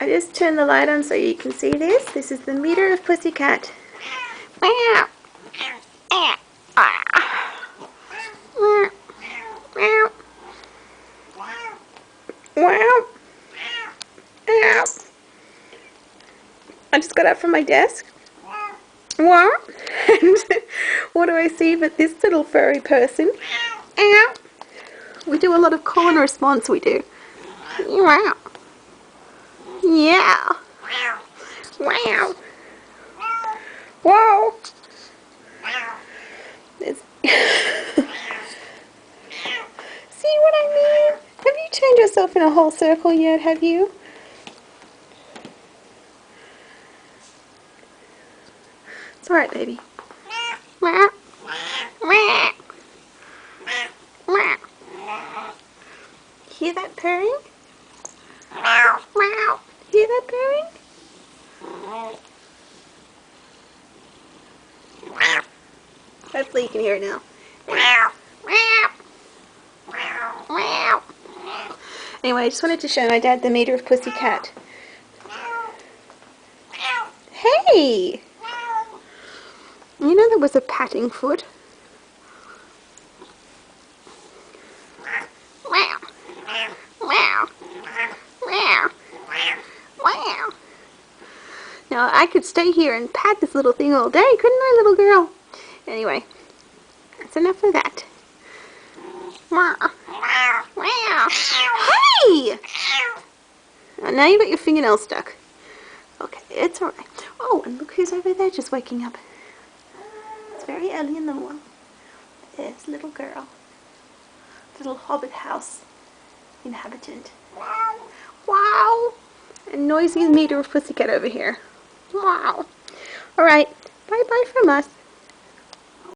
I just turned the light on so you can see this. This is the meter of Pussycat. Meow. Wow. I just got up from my desk. Wow. And what do I see but this little furry person? Ow. We do a lot of call and response, we do. Wow. Yeah. Wow. Whoa. See what I mean? Have you turned yourself in a whole circle yet, have you? It's alright, baby. Hear that purring? Hear that purring? Hopefully you can hear it now. Anyway, I just wanted to show my dad the meter of Pussycat. Hey! You know there was a patting foot? Now I could stay here and pat this little thing all day, couldn't I, little girl? Anyway, that's enough of that. Hey! Oh, now you've got your fingernail stuck. Okay, it's alright. Oh, and look who's over there just waking up. It's very early in the morning. There's little girl. Little hobbit house inhabitant. Wow! And noisy meter of Pussycat over here. Wow. Alright, bye-bye from us.